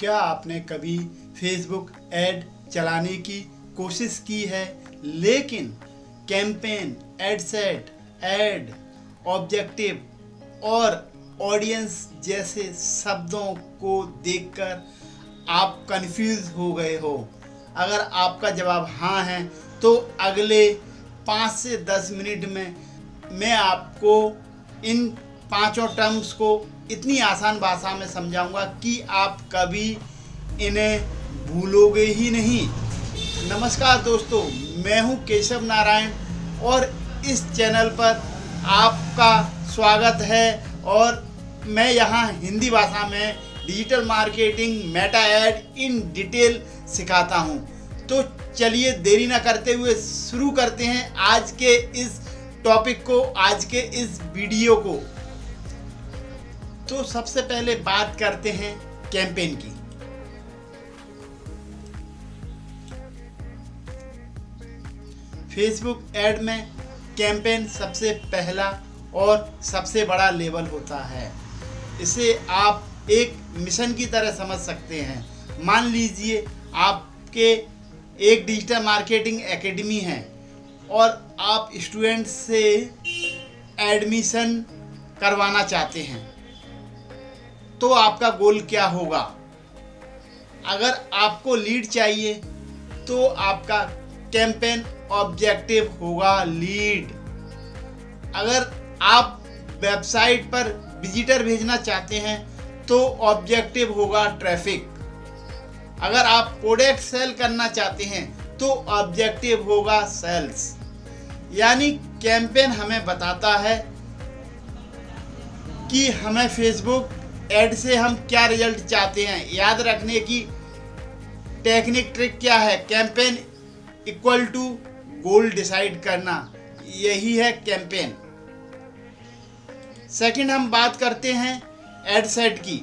क्या आपने कभी फेसबुक ऐड चलाने की कोशिश की है, लेकिन campaign, ad set, add, objective और ऑडियंस जैसे शब्दों को देखकर आप कंफ्यूज हो गए हो? अगर आपका जवाब हाँ है तो अगले 5 से 10 मिनट में मैं आपको इन पांचों टर्म्स को इतनी आसान भाषा में समझाऊंगा कि आप कभी इन्हें भूलोगे ही नहीं। नमस्कार दोस्तों, मैं हूं केशव नारायण और इस चैनल पर आपका स्वागत है। और मैं यहां हिंदी भाषा में digital marketing, Meta add in detail सिखाता हूं। तो चलिए देरी ना करते हुए शुरू करते हैं आज के इस टॉपिक को, आज के इस वीडियो को। तो सबसे पहले बात करते हैं कैंपेन की। फेसबुक ऐड में कैंपेन सबसे पहला और सबसे बड़ा लेवल होता है। इसे आप एक मिशन की तरह समझ सकते हैं। मान लीजिए आपके एक डिजिटल मार्केटिंग एकेडमी है और आप स्टूडेंट से एडमिशन करवाना चाहते हैं, तो आपका गोल क्या होगा? अगर आपको लीड चाहिए तो आपका कैंपेन ऑब्जेक्टिव होगा लीड। अगर आप वेबसाइट पर विजिटर भेजना चाहते हैं तो ऑब्जेक्टिव होगा ट्रैफिक। अगर आप प्रोडक्ट सेल करना चाहते हैं तो ऑब्जेक्टिव होगा सेल्स। यानी कैंपेन हमें बताता है कि हमें फेसबुक ऐड से हम क्या रिजल्ट चाहते हैं। याद रखने की टेक्निक, ट्रिक क्या है? Campaign equal to goal decide करना, यही है कैंपेन। सेकंड हम बात करते हैं एड सेट की।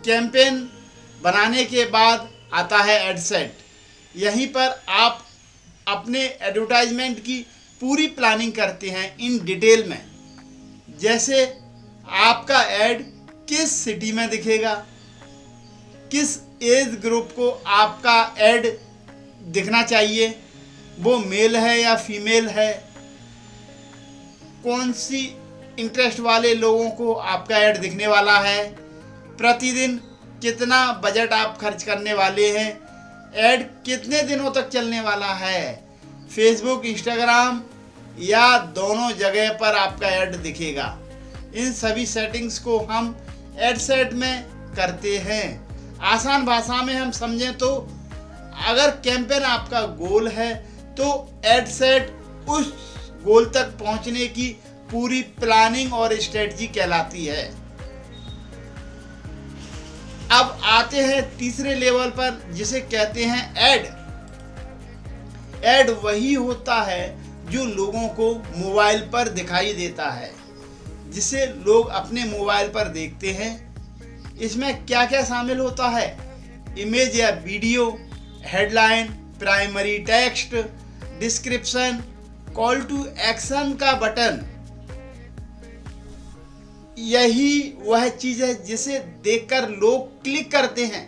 कैंपेन बनाने के बाद आता है एड सेट। यहीं पर आप अपने एडवर्टाइजमेंट की पूरी प्लानिंग करते हैं इन डिटेल में। जैसे आपका ऐड किस सिटी में दिखेगा, किस एज ग्रुप को आपका ऐड दिखना चाहिए, वो मेल है या फीमेल है, कौन सी इंटरेस्ट वाले लोगों को आपका ऐड दिखने वाला है, प्रतिदिन कितना बजट आप खर्च करने वाले हैं, ऐड कितने दिनों तक चलने वाला है, फेसबुक, इंस्टाग्राम या दोनों जगह पर आपका ऐड दिखेगा। इन सभी सेटिंग्स को हम ऐड सेट में करते हैं। आसान भाषा में हम समझें तो अगर कैंपेन आपका गोल है तो ऐड सेट उस गोल तक पहुंचने की पूरी प्लानिंग और स्ट्रेटजी कहलाती है। अब आते हैं तीसरे लेवल पर, जिसे कहते हैं ऐड। ऐड वही होता है जो लोगों को मोबाइल पर दिखाई देता है, जिसे लोग अपने मोबाइल पर देखते हैं। इसमें क्या क्या शामिल होता है? इमेज या video, headline, primary text, description, call to action का बटन। यही वह चीज़ है जिसे देखकर लोग क्लिक करते हैं।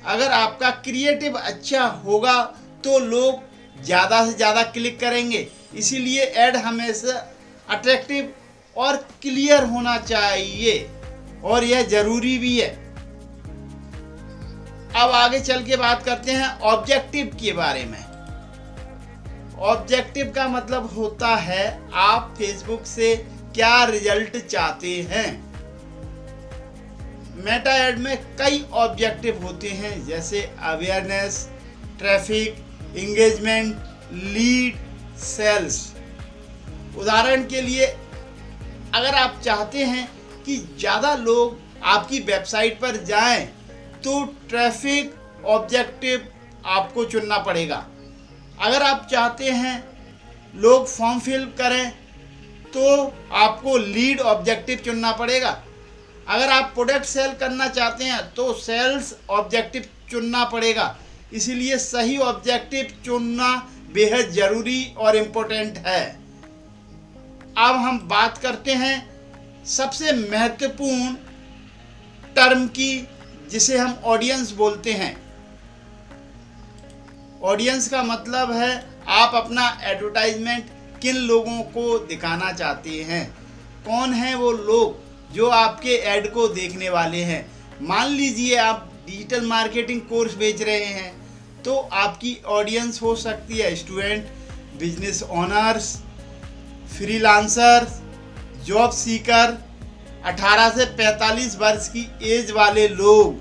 अगर आपका क्रिएटिव अच्छा होगा तो लोग ज़्यादा से ज़्यादा क्लिक करेंगे। इसीलिए ऐड हमेशा अट्रैक्टिव और क्लियर होना चाहिए, और यह ज़रूरी भी है। अब आगे चल के बात करते हैं ऑब्जेक्टिव के बारे में। ऑब्जेक्टिव का मतलब होता है आप फेसबुक से क्या रिजल्ट चाहते हैं। मेटा ऐड में कई ऑब्जेक्टिव होते हैं, जैसे awareness, traffic, engagement, lead, sales. उदाहरण के लिए अगर आप चाहते हैं कि ज़्यादा लोग आपकी वेबसाइट पर जाएं, तो ट्रैफिक ऑब्जेक्टिव आपको चुनना पड़ेगा। अगर आप चाहते हैं लोग फॉर्म फिल करें, तो आपको लीड ऑब्जेक्टिव चुनना पड़ेगा। अगर आप प्रोडक्ट सेल करना चाहते हैं तो सेल्स ऑब्जेक्टिव चुनना पड़ेगा। इसीलिए सही ऑब्जेक्टिव चुनना बेहद ज़रूरी और इम्पोर्टेंट है। अब हम बात करते हैं सबसे महत्वपूर्ण टर्म की, जिसे हम ऑडियंस बोलते हैं। ऑडियंस का मतलब है आप अपना एडवर्टाइजमेंट किन लोगों को दिखाना चाहते हैं, कौन है वो लोग जो आपके ऐड को देखने वाले हैं। मान लीजिए आप डिजिटल मार्केटिंग कोर्स बेच रहे हैं, तो आपकी ऑडियंस हो सकती है student, business owners, freelancer, job seeker, 18 से 45 वर्ष की एज वाले लोग,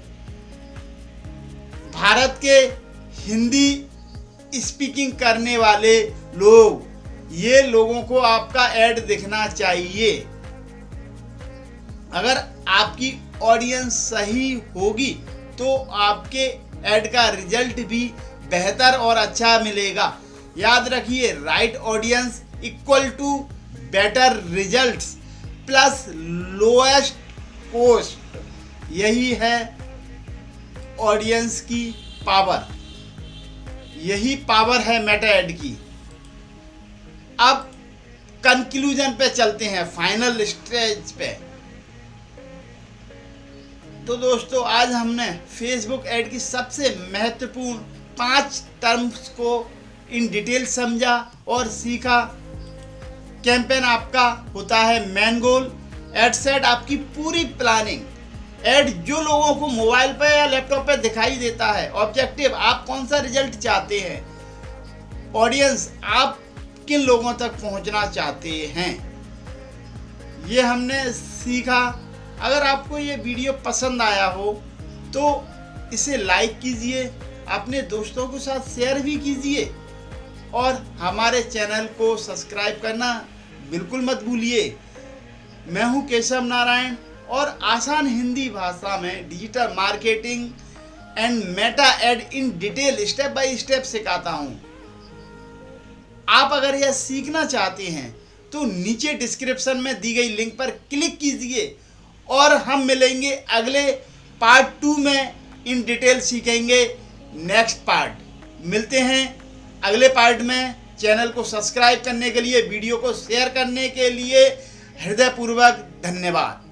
भारत के हिंदी स्पीकिंग करने वाले लोग, ये लोगों को आपका ऐड दिखना चाहिए। अगर आपकी ऑडियंस सही होगी तो आपके ऐड का रिजल्ट भी बेहतर और अच्छा मिलेगा। याद रखिए, right audience equal to better results plus lowest cost. यही है ऑडियंस की पावर, यही पावर है मेटा ऐड की। अब कंक्लूजन पे चलते हैं, फाइनल स्टेज पे। तो दोस्तों, आज हमने फेसबुक ऐड की सबसे महत्वपूर्ण 5 टर्म्स को इन डिटेल समझा और सीखा। कैंपेन आपका होता है मेन गोल, एड सेट आपकी पूरी प्लानिंग, ऐड जो लोगों को मोबाइल पे या लैपटॉप पे दिखाई देता है, ऑब्जेक्टिव आप कौन सा रिजल्ट चाहते हैं, ऑडियंस आप किन लोगों तक पहुंचना चाहते हैं, ये हमने सीखा। अगर आपको ये वीडियो पसंद आया हो तो इसे लाइक कीजिए, अपने दोस्तों के साथ शेयर भी कीजिए और हमारे चैनल को सब्सक्राइब करना बिल्कुल मत भूलिए। मैं हूं केशव नारायण और आसान हिंदी भाषा में digital marketing and Meta add in detail step by step सिखाता हूं। आप अगर यह सीखना चाहते हैं तो नीचे डिस्क्रिप्शन में दी गई लिंक पर क्लिक कीजिए और हम मिलेंगे अगले पार्ट 2 में। इन डिटेल सीखेंगे नेक्स्ट पार्ट। मिलते हैं अगले पार्ट में। चैनल को सब्सक्राइब करने के लिए, वीडियो को शेयर करने के लिए हृदयपूर्वक धन्यवाद।